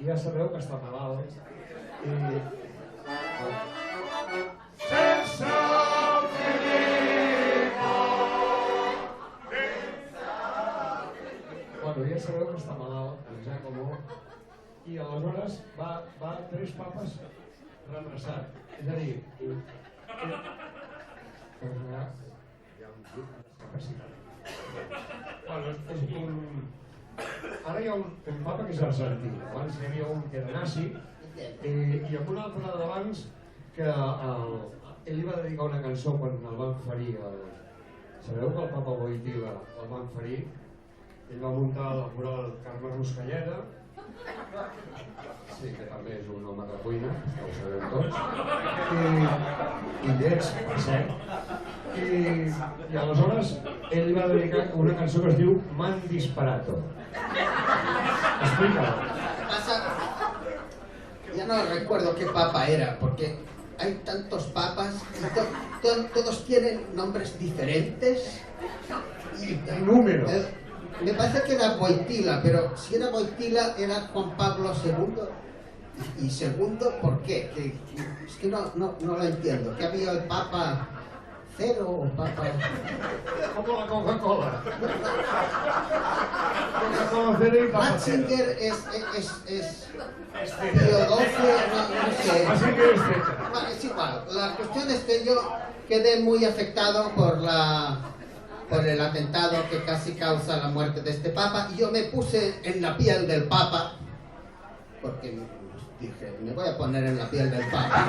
Ja sabeu que està malalt i... Sense el Felipa! Bueno, ja sabeu que està malalt, el Giacomo, i aleshores va 3 papes retrasat. És a dir, bueno, és un... Ara hi ha un papa que és argentí, abans hi havia un que era nazi i amb un altre d'abans que ell li va dedicar una cançó quan el van ferir. Sabeu que el papa Wojtyla el van ferir? Ell va muntar la coral Carme Ruscalleda Sí, que també és un home de cuina, que ho sabem tots. I lleig, per cert. I aleshores ell li va dedicar una cançó que es diu M'han disparato. Explica-ho. Ya no recuerdo qué papa era, porque hay tantos papas y todos tienen nombres diferentes. Y números. Me parece que era Wojtyla, pero si era Wojtyla era Juan Pablo II. ¿Y segundo por qué? Es que no lo entiendo. ¿Que había el Papa Cero o Papa...? Como la Coca-Cola. Coca-Cola Cero y Papa Cero. Ratzinger es Teodosio, no sé. Así que es fecha. No, es igual. La cuestión es que yo quedé muy afectado por el atentado que casi causa la muerte de este papa, y yo me puse en la piel del papa, porque dije, me voy a poner en la piel del papa.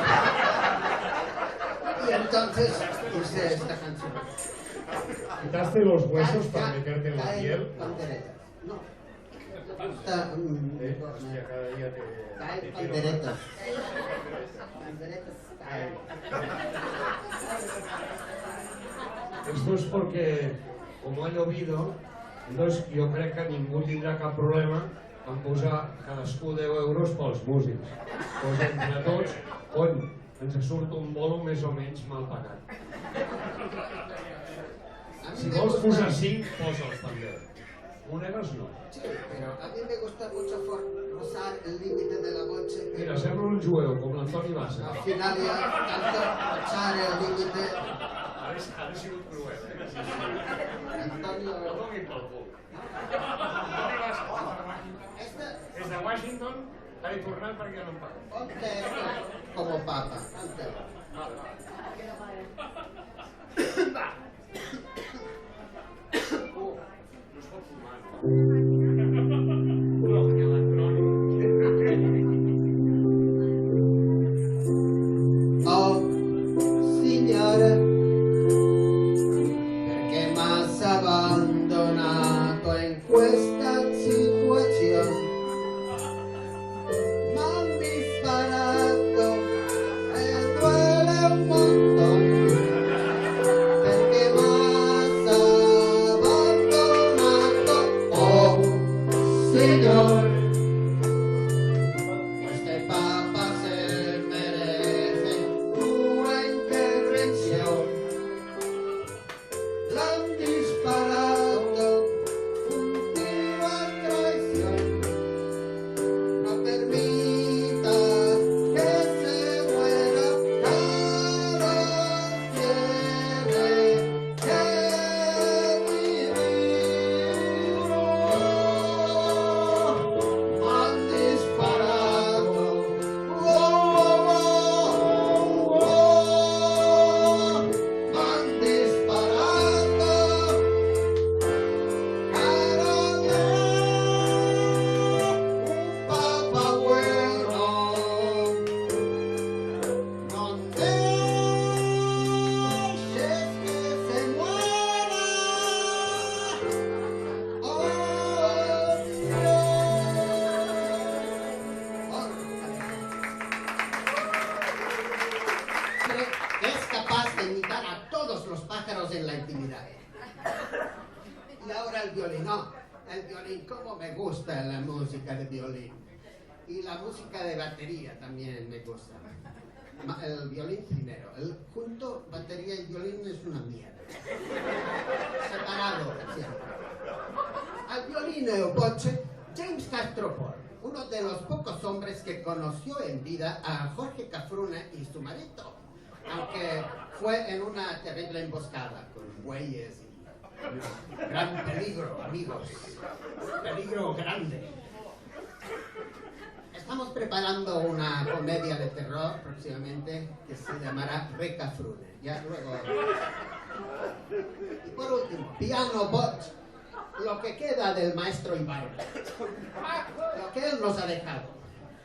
Y entonces hice esta canción. ¿Quitaste los huesos para meterte en la piel? Panderetas. No. Gusta, Hostia, cada día te... caen panderetas. Panderetas caen. Esto es porque, como ha llovido, entonces jo crec que ningú tindrà cap problema en posar cadascú 10 euros pels músics. Doncs entre tots, cony, ens surt un bolo més o menys mal pagat. Si vols posar 5, posa'ls també. Monedes no. Sí, pero a mí me gusta mucho rozar el límite de la noche. Mira, sembla un jueu, com l'Antoni Bassa. Al final ya tanto rozar el límite. Ara ha sigut cruel, Antonio, No doni pel cul. Antoni Bassa, des de Washington, ha de tornar perquè no em paga. ponte como papa. Ponte. No es pot fumar, no? No, Oh, signore, perché m'has abbandonato in questa situazione? M'han disparato e duele un montón, perché m'has abbandonato. Oh, signore, este papa se merece una intervención. L'han disparado un tiro a traición. No permita que se muera, Carlos tiene que vivir. Han disparado, han disparado, un papa bueno, no dejes que se muera. Oh, que es capaz de imitar a todos los pájaros en la intimidad. Y ahora el violín, no, el violín, cómo me gusta la música de violín. Y la música de batería también me gusta. El violín primero, el junto, batería y violín es una mierda. Separado siempre. Al violín e voce, James Castropol, uno de los pocos hombres que conoció en vida a Jorge Cafrune y su marido, aunque fue en una terrible emboscada con bueyes y gran peligro, amigos, peligro grande. Estamos preparando una comedia de terror próximamente que se llamará Recafrune. Ya luego. Y por último, piano bot, lo que queda del maestro Ibarra. Lo que él nos ha dejado.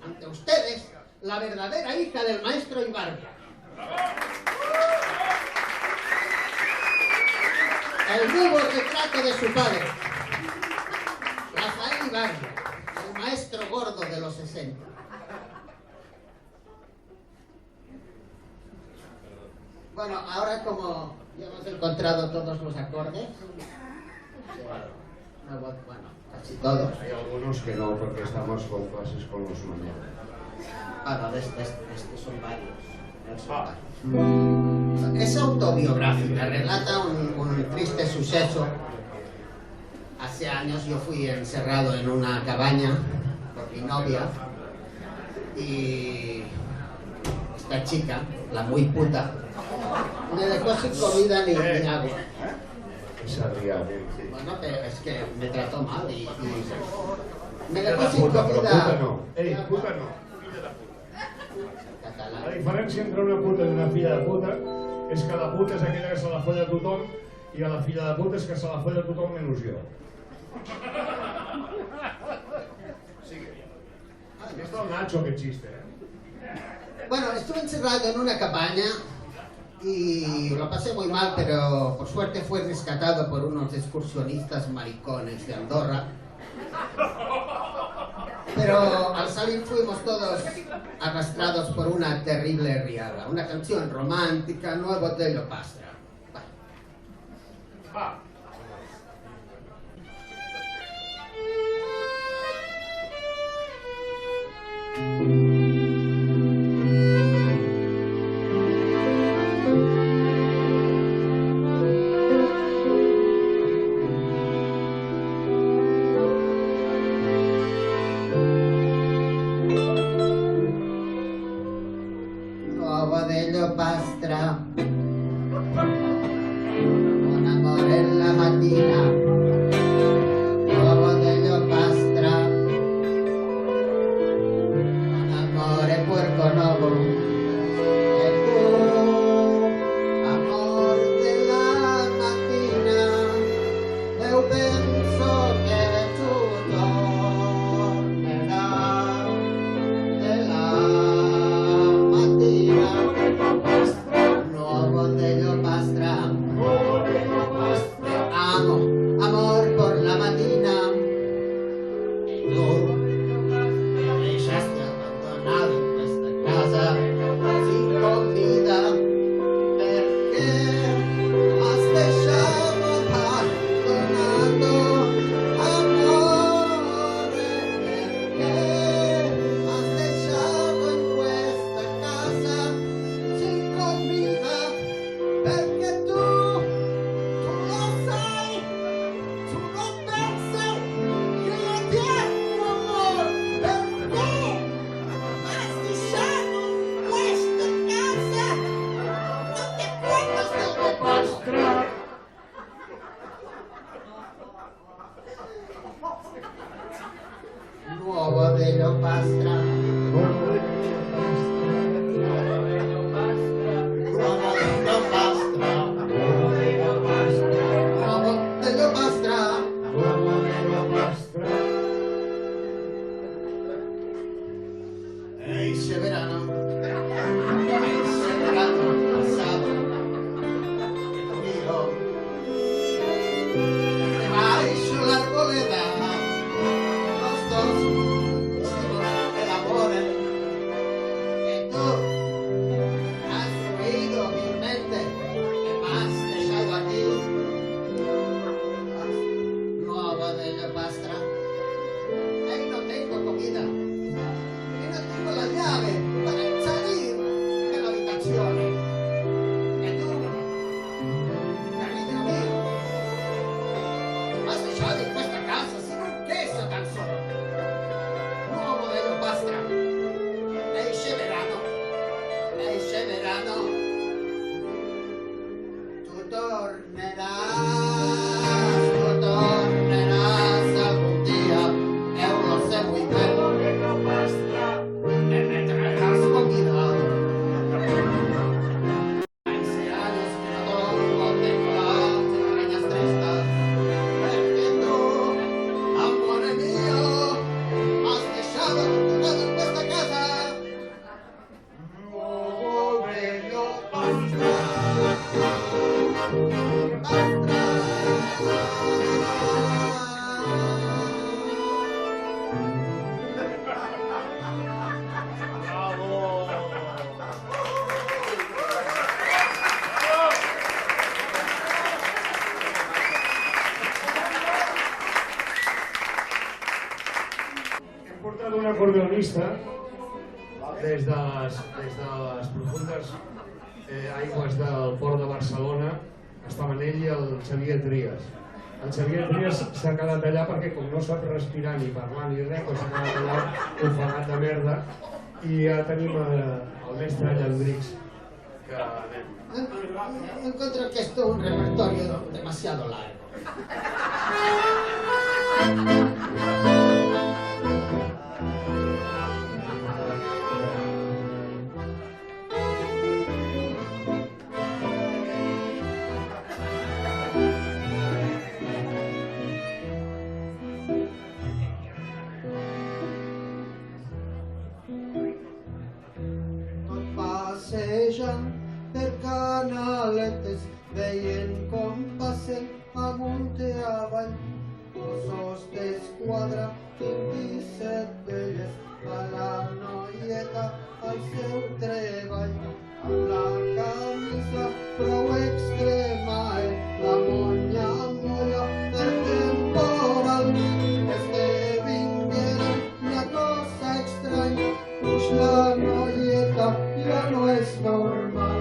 Ante ustedes, la verdadera hija del maestro Ibarra. El nuevo retrato de su padre, Rafael Ibarra, el maestro gordo de los 60. Bueno, ahora como ya hemos encontrado todos los acordes, bueno, casi todos. Hay algunos que no, porque estamos con clases con los mañanas. Bueno, estos son varios. Es autobiográfica, relata un triste suceso. Hace años yo fui encerrado en una cabaña por mi novia y esta chica, la muy puta, me dejó sin comida ni agua. Esa riada. Bueno, pero es que me trató mal y me La dejó sin puta, però comida. puta no. Ei, puta no. Català. La diferència entre una puta i una filla de puta és que la puta és aquella que se la folla a tothom i a la filla de puta és que se la folla a tothom menys jo. Esto es el Nacho que chiste, Bueno, estuve encerrado en una cabaña y lo pasé muy mal, pero por suerte fue rescatado por unos excursionistas maricones de Andorra. Pero al salir fuimos todos arrastrados por una terrible riada. Una canción romántica, Nuevo Dello Pastra. Va. Nuovo Dello Pastra, un amore en la mattina. Nuovo Dello Pastra, un amore puerco nuovo. E tu, amor della mattina, eu penso che tu tornerai della mattina. Nuovo Dello Pastra, te amo, amor por la mattina. E tu me dejaste abandonado en questa casa sin comida, perché has lasciato abbandonato, amore, perché has lasciato in questa casa sin comida, perché tu lo sai, tu lo pensi, io lo chiedo amor, perché has lasciato questa casa, non ti acuerdas del Pastra. Nuovo Dello Pastra, Nuovo Dello Pastra, Nuovo Dello Pastra. Ese verano pasado, conmigo, debajo la arboleda, los dos hicimos el amor, que tú has huido vilmente, que me has dejado aquí. Nuovo Dello Pastra, ahí no tengo comida. Y no tengo la llave para salir de la habitación. E tu, cariño mío, has lasciato in questa casa sin un queso tan solo. Nuovo Dello Pastra, esce verano, tu tornerás algún día, eu lo sé muy bien. Me traerás comida. Hace años que no duermo, tengo las arañas tristes, porque tú, amor mío, has dejado abandonado en esta casa. Nuovo Dello Pastra, Pastra. acordeonista des de les profundes aigües del port de Barcelona. Estaven ell i el Xavier Trias. El Xavier Trias s'ha quedat allà perquè com no sap respirar ni parlar ni res, doncs s'ha quedat allà ofegat de merda. I ja tenim el mestre Llandrix, que anem. Encuentro que esto es un repertorio demasiado largo. Passejant per canaletes, veient com passen amunt i avall Mossos d'Esquadra i 17 velles a la noieta al seu treball. Amb la camisa prou extrema la monya molla per temporal. Esdevinguera una cosa estranya, pues la noieta ja no és normal.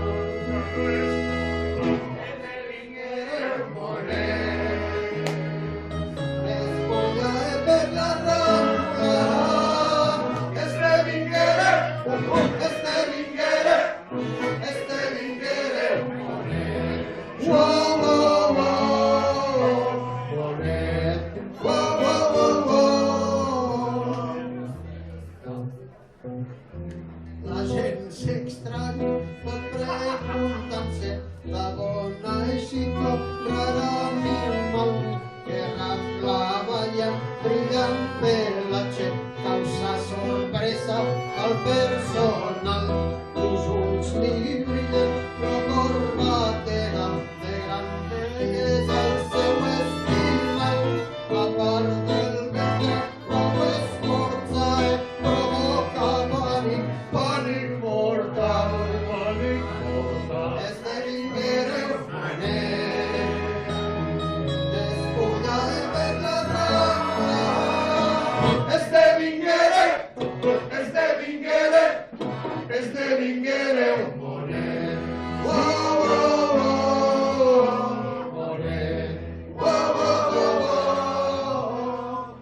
La gent s'estranya per preguntar-se la bona eixita rarament que amb la ballant brillant pelatge causa sorpresa al personal. Els ulls li brillen la corbatera de gran bellesa el seu estimat. A part del ventre prou esforça provoca pànic mortal. Esdevinguere manet, despullada per la rambla. Esdevinguere un monet. Oh, oh, oh, monet. Oh, oh, oh, oh.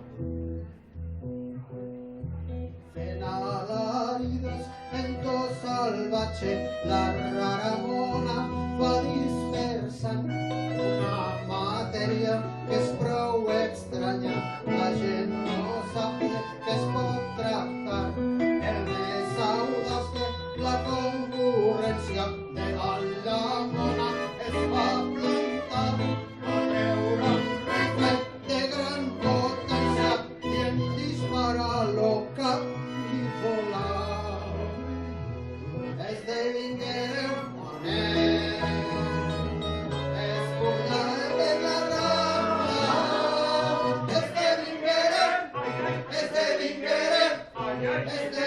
Fent alaridos en to salvatge, la rara mona va dispersant una matèria que és prou estranya. La gent no sap que es pot tractar. El més audaç que la concurrència davant la mona es va plantar. Va treure un rifle de gran potència i en disparar-lo cap i volar. Esdevinguere un monet, espullada per la rambla.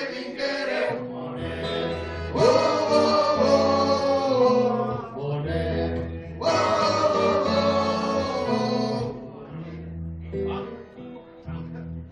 Esdevinguere un monet. Oh, oh, oh, monet. Oh, oh, oh.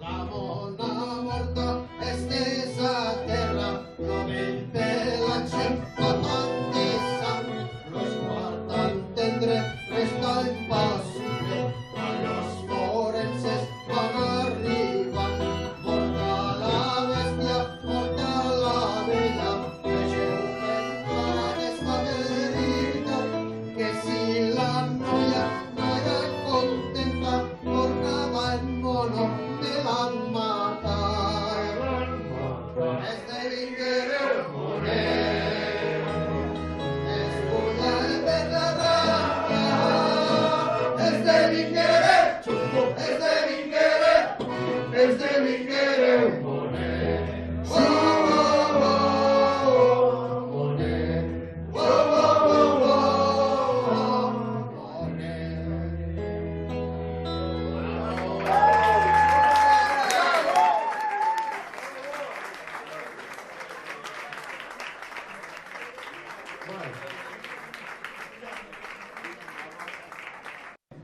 La mona morta estesa a terra, plovent pelatge patissant, los guardant tendre resta impassible. Quan los forenses van arribant, morta la bèstia, morta la vella, vegeu ben clara aquesta veritat, que si la noia no era contenta, tornava en mono de l'han matat. Esdevinguere un monet, espullada per la rambla. Esdevinguere un monet. Oh, oh, oh, monet. Oh, oh, oh, oh, monet.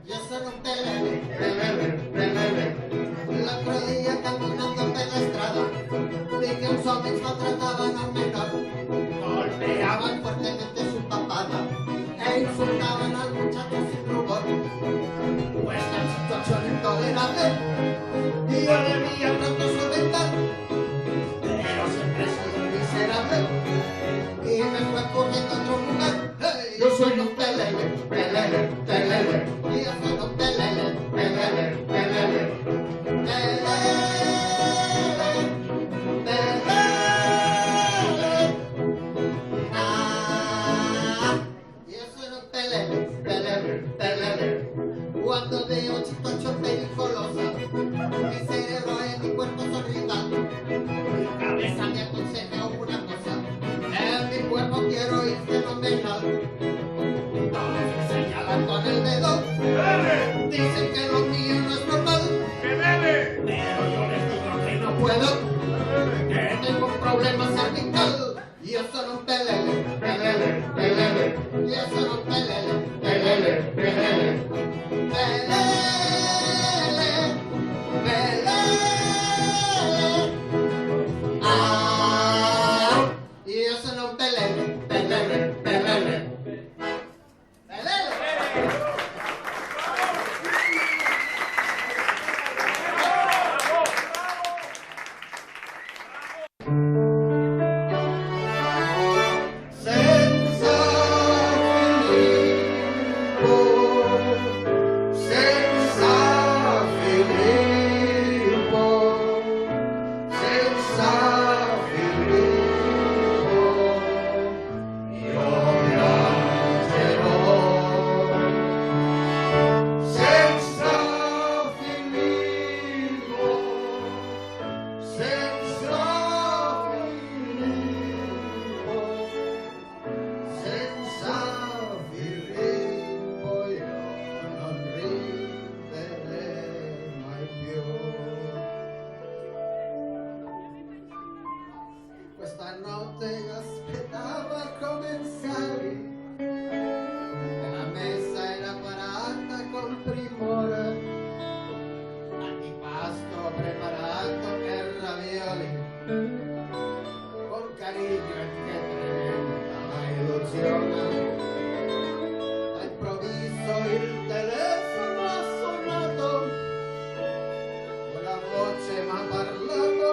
Yo soy un pelele, l'altre dia caminando per la strada que los hombres maltrataban al menor, golpeaban fuertemente su papada e insultaban al muchacho sin rubor. Pues la situación intolerable y yo debía pronto solventar, pero siempre he sido un miserable y me fue corriendo a otro lugar. Hey, yo soy un pelele, pelele, pelele, y yo soy un pelele, pelele, pelele, pelele. Cuando veo chistocho pericolosa, mi cerebro en mi cuerpo son rival. Mi cabeza me aconseja una cosa, en mi cuerpo quiero ir fenomenal. Todos me señalan con el dedo, dicen que lo mío no es normal. Pero yo les digo que no puedo, que tengo un problema cervical. Y yo soy un pelele, pelele, pelele, y yo soy un pelele, pelele, pelele. Pelele, pelele, ah, y yo soy un pelele, pelele, pelele, pelele. Questa notte io aspettavo a cominciare e la messa era parata con primore, antipasto preparato per ravioli, con cariño e che tremenda la illusione. All'improvviso il telefono ha suonato, una voce m'ha parlato,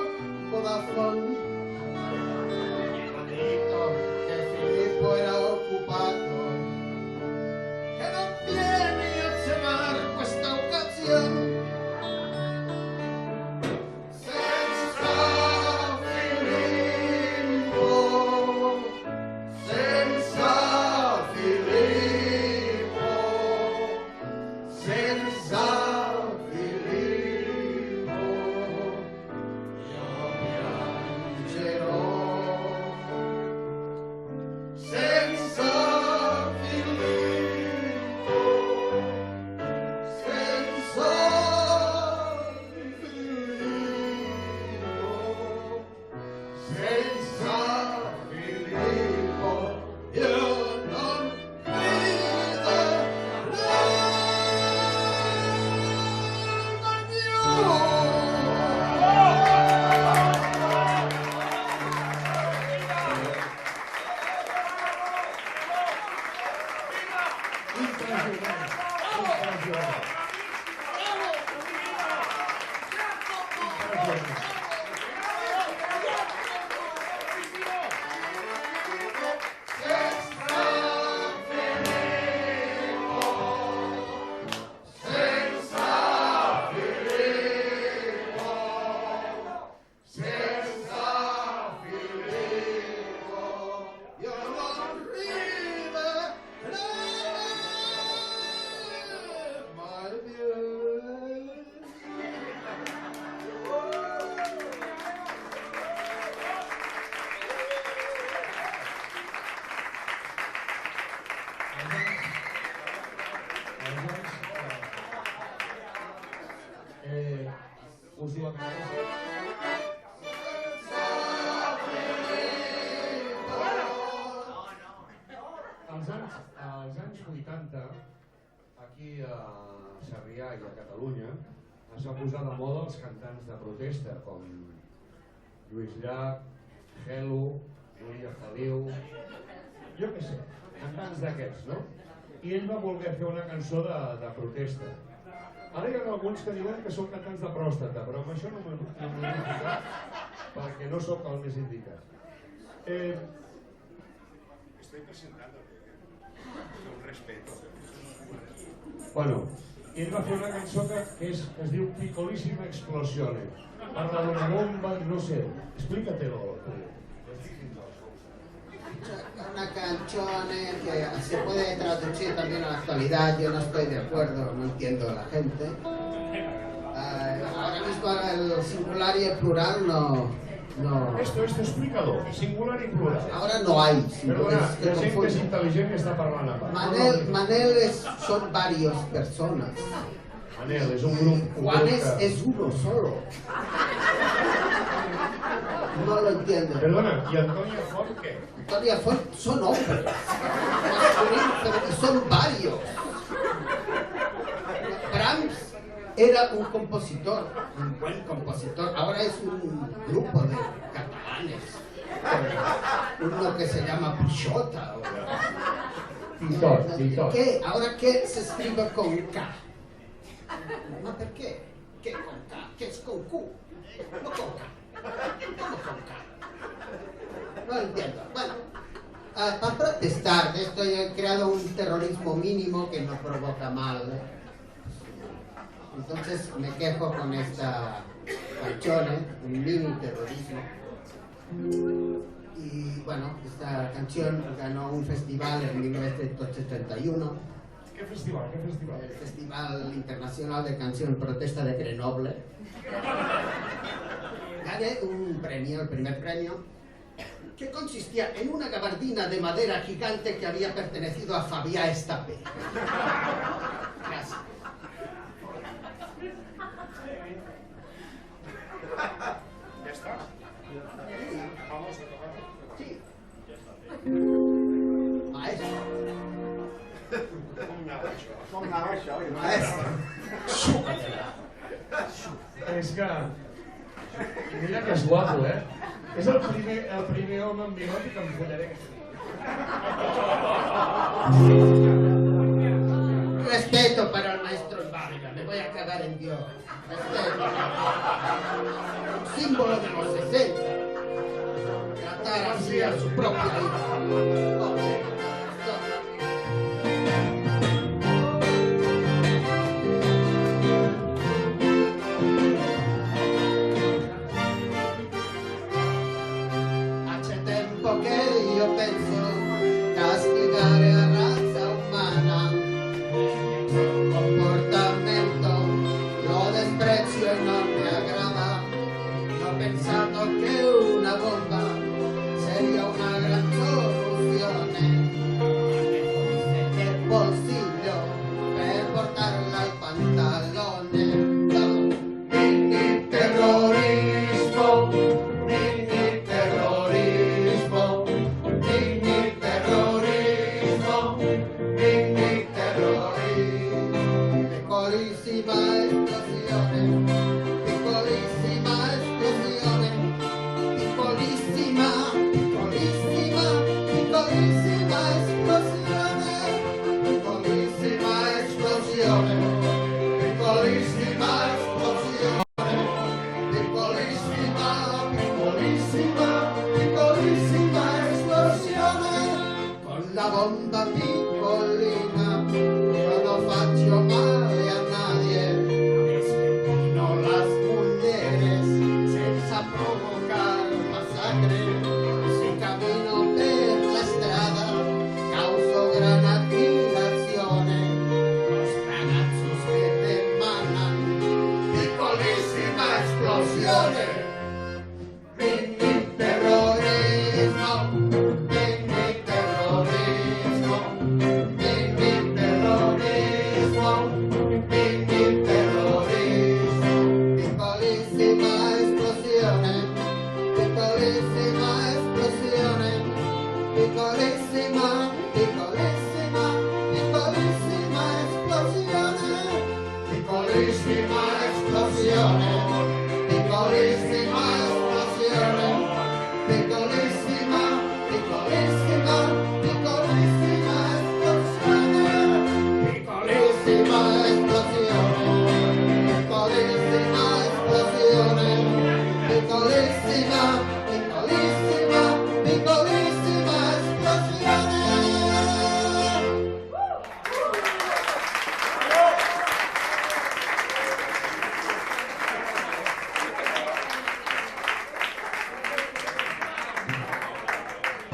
Vodafone. Que Filippo era occupato, que non vieni a llamar questa occasione. Senza Filippo, senza Filippo, senza Filippo, io piangerò. Senza Filippo, senza Filippo, senza Filippo, io non us ho agraeixo. Als anys 80, aquí a Sarrià i a Catalunya, es va posar de moda els cantants de protesta, com Lluís Llach, Gelo, Núria Feliu, jo què sé, cantants d'aquests, no? I ell va voler fer una cançó de protesta. Ara hi ha alguns que diuen que són cantants de pròstata, però amb això no m'ho he ficat perquè no sóc el més indicat. Estoy presentándole con respeto. Bueno, ell va fer una cançó que es diu Piccolissima Explosione. Parla d'una bomba, no sé, explícatelo. Una canción que se puede traducir también a la actualidad. Yo no estoy de acuerdo, no entiendo a la gente. Ahora mismo el singular y el plural no. Esto explícalo, singular y plural. Ahora no hay. Perdona, la gent que és intel·ligent que està parlant a part. Manel son varias personas. Manel és un grup. Juanes es uno solo. No lo entiendo. Perdona, ¿y Antonia Font qué? Antonia Font son hombres. Pero son varios. Brahms era un compositor, un buen compositor. Ahora es un grupo de catalanes. Uno que se llama Pichota. Pitot. ¿Qué? ¿Ahora qué se escribe con K? No, ¿por qué? ¿Qué con K? ¿Qué es con Q? No con K. ¿Cómo con K? No entiendo. Bueno, para protestar, esto he creado un terrorismo mínimo que no provoca mal. Entonces me quejo con esta canción, un mini terrorismo. Y bueno, esta canción ganó un festival en 1971. ¿Qué festival? El Festival Internacional de Canción Protesta de Grenoble. Gané un premio, el primer premio, que consistía en una gabardina de madera gigante que había pertenecido a Fabià Estapé. Gracias. ¿Ya está? Vamos a tocar. Sí. Maestro. Maestro. És que... Mira que és guapo, eh? És el primer home amb bigoti que em follaré Respeto para el maestro Varga, me voy a cagar en Dios. Respeto. Un símbolo de los 60. Tratar así a su propia hija. Hace tempo che io penso castigare a razza umana. Comportamento lo desprecio y no me agrada. Yo he pensado que una bomba sería una gran soluzione. Se è possibile per portarla al pantalone. Mini terrorismo, mini terrorismo, mini terrorismo, mini terrorismo. Piccolissima esplosione, piccolissima esplosione, piccolissima, piccolissima, piccolissima esplosione, piccolissima esplosione, piccolissima esplosione, piccolissima, piccolissima, piccolissima esplosione. Con la bomba piccolina io non faccio male a nadie, espino las mujeres senza provocare massacre. Si camino per la strada causo gran aggregazione, los ragazzos che te mandan piccolissima esplosione. Mini terrorismo, mini terrorismo, mini terrorismo, mini terrorismo. Piccolissima esplosione, piccolissima esplosione, piccolissima, piccolissima, piccolissima esplosione, piccolissima esplosione, piccolissima esplosione. piccolissima, piccolissima, piccolissima esplosione.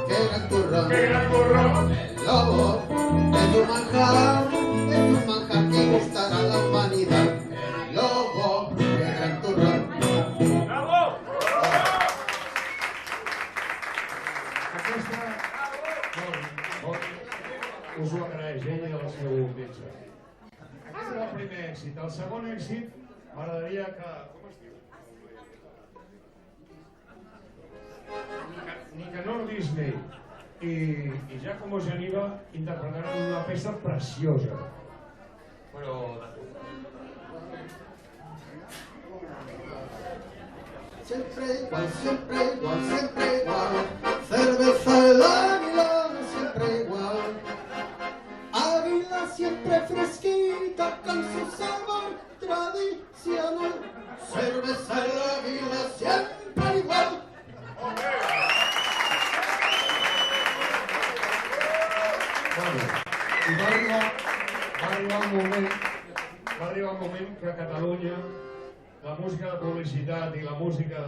Che gran turrón, ¡Qué gran burro! el lobo es un manjar que gustará a la humanidad. El lobo, que gran turrón. ¡Bravo! Aquesta... Us ho agraeix ell i el seu metge. Aquest era el primer èxit. El segon èxit m'agradaria que... Com es diu? Nicanor Disney i Giacomo Geneva interpretaran una peça preciosa. Però... Siempre igual, siempre igual, siempre igual. Cerveza el águila, siempre igual. Águila siempre fresquita con su sabor tradicional. Cerveza el águila, siempre igual. Bueno, i va arribar un moment que a Catalunya la música de publicitat i la música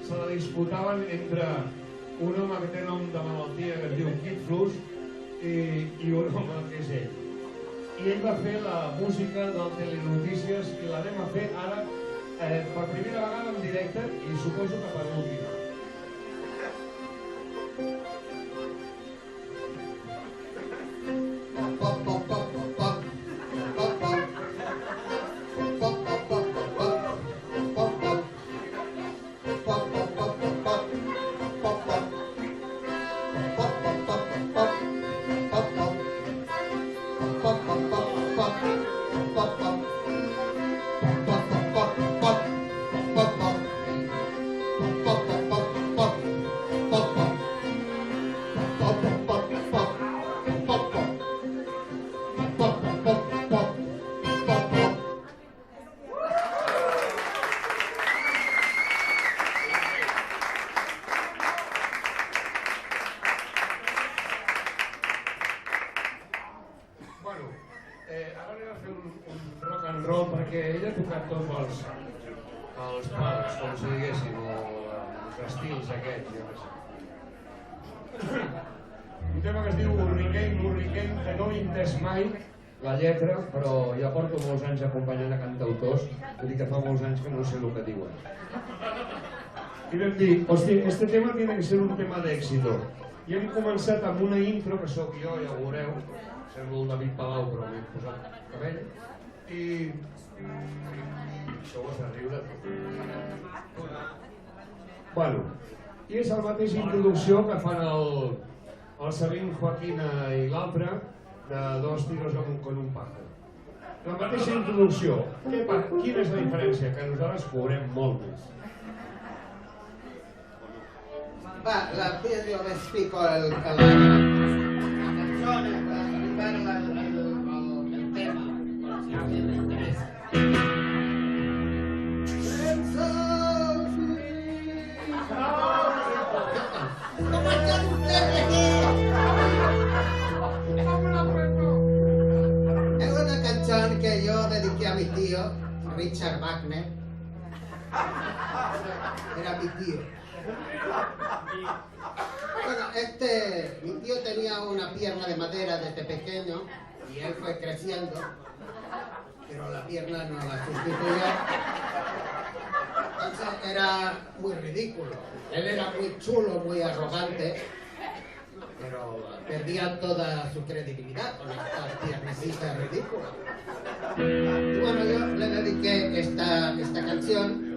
se la disputaven entre un home que té nom de malaltia que es diu Kid Flus i un home que és ell. I ell va fer la música del Telenotícies i l'anem a fer ara per primera vegada en directe i suposo que per última. Ara anem a fer un rock and roll perquè ell ha tocat tots els pals, com si diguéssim, o els estils aquests, jo què sé. Un tema que es diu Hurricane, que no he entès mai la lletra, però ja porto molts anys acompanyant a cantautors, vull dir que fa molts anys que no sé el que diuen. I vam dir, hosti, este tema tiene que ser un tema d'èxito. I hem començat amb una intro, que sóc jo, ja ho veureu, sembla el David Palau, però m'he posat cabell, i això ho has de riure. Bueno, i és la mateixa introducció que fan el Sabín Joaquina i l'altre, de Dos tiros con un pájaro. La mateixa introducció. Quina és la diferència? Que nosaltres cobrem molt més. Va, io vi spiego la canzone, ripara il tema, se a me interessa. Senza è una canzone che io dediqué a mi tío, Richard Wagner. Era mi tío. Bueno, mi tío tenía una pierna de madera desde pequeño y él fue creciendo, pero la pierna no la sustituyó. Entonces era muy ridículo. Él era muy chulo, muy arrogante, pero perdía toda su credibilidad con estas piernecitas ridículas. Y bueno, yo le dediqué esta canción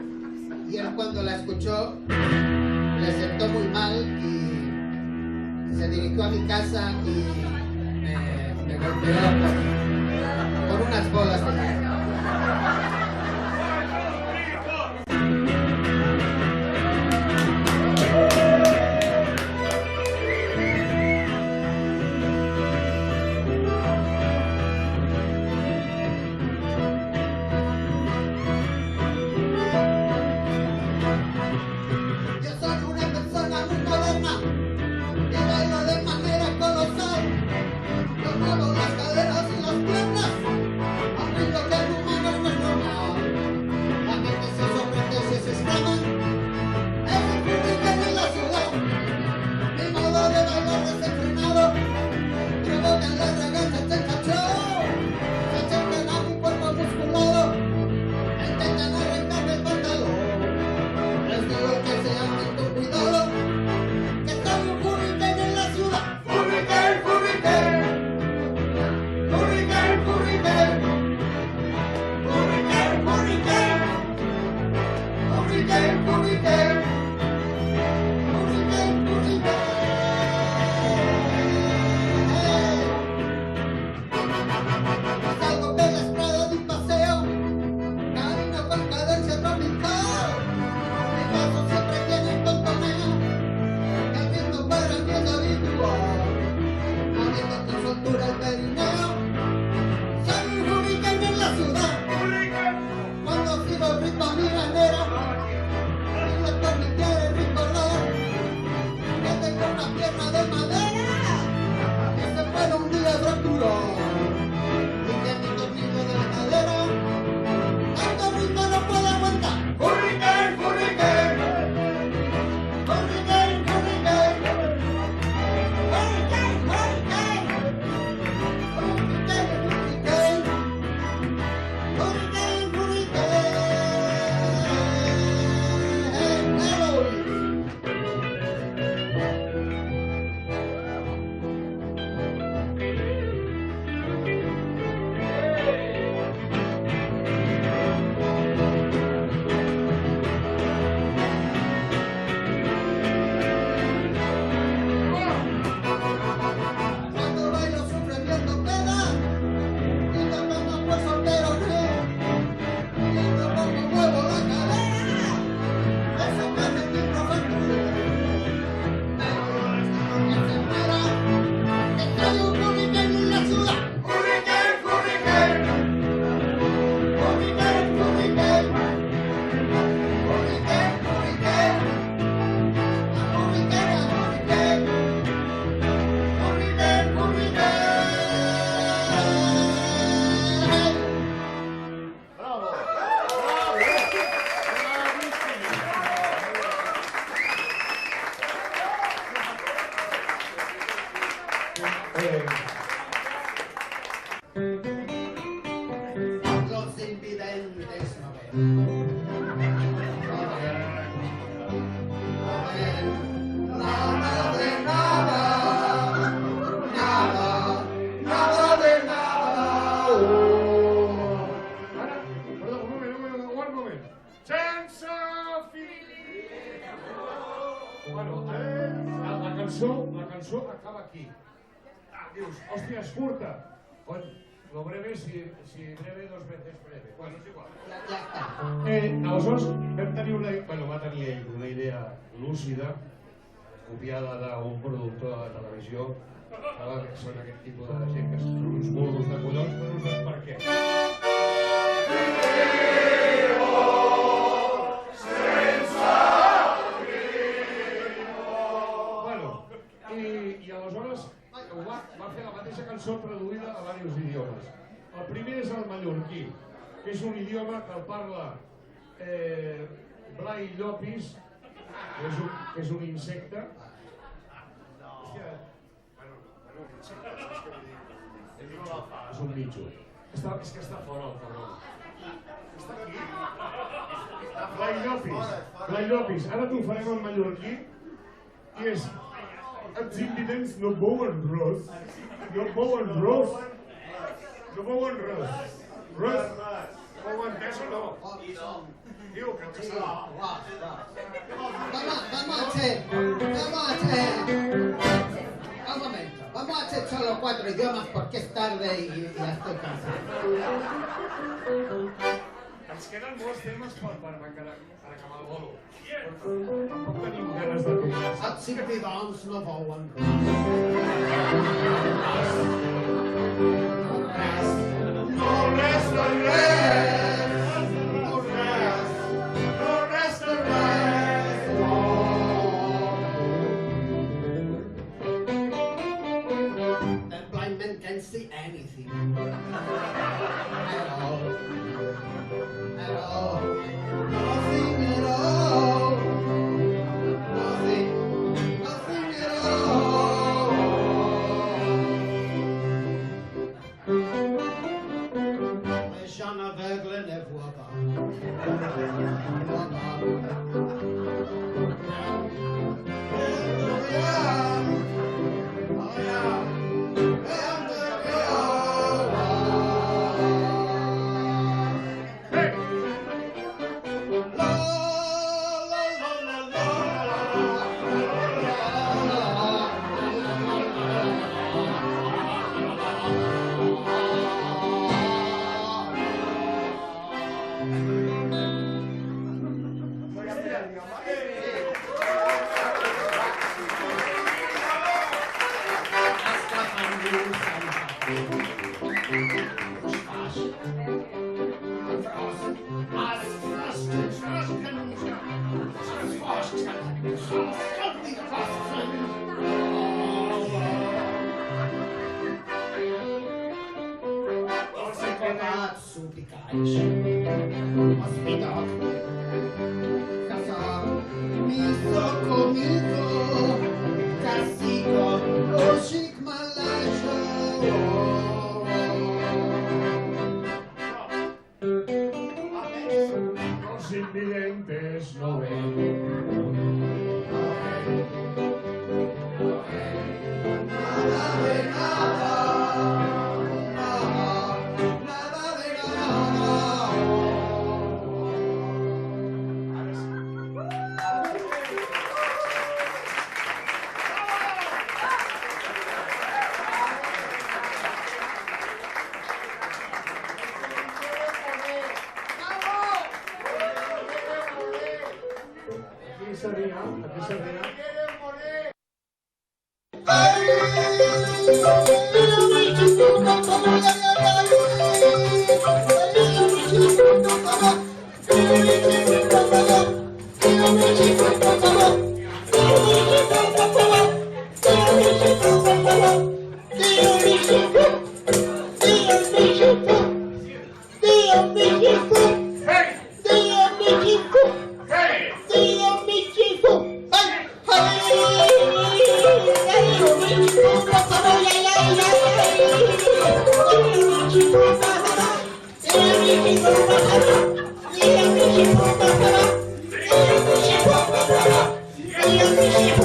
y él cuando la escuchó le sentó muy mal y se dirigió a mi casa y me golpeó con unas bolas de nieve. Los invidentes no ven. Nada de nada, nada, nada de nada. Ara, perdó, un moment. Sense fi! Bueno, la cançó acaba aquí. Dius, hòstia, és curta. Bueno, lo breve, si breve, dos veces breve. Bueno, és igual. Ya está. Aleshores, va tenir ell una idea lúcida, copiada d'un productor de televisió, que són aquest tipus de gent que són uns burros de collons, però no saps per què. Bueno, i aleshores va fer la mateixa cançó traduïda a diversos idiomes. El primer és el mallorquí, que és un idioma que el parla Blai Llopis, que és un insecte. Hòstia, bueno, insecte, saps què vull dir? És un mitjo. És que està fora el cabrón. Està aquí. Blai Llopis. Ara t'ho farem en mallorquí i és els invidents no veuen res. No veuen res. No veuen res. Res. No ho he entès o no? Diu, creo que serà. Un momento, vamos a hacer solo 4 idiomas porque es tarde y ya estoy cansado. Ens queden molts temes per acabar el bolo. Tampoc tenim ganes de tornar. Els invidents no veuen The blind man can't see anything. At all. At all. Nothing at all. Nothing. Nothing at all. Les gens aveugles ne voient pas. Ne voient pas. videntes no ven. Nada de nada, nada de nada. Aquí seria, aquí seria. Hey! Hey! Thank you.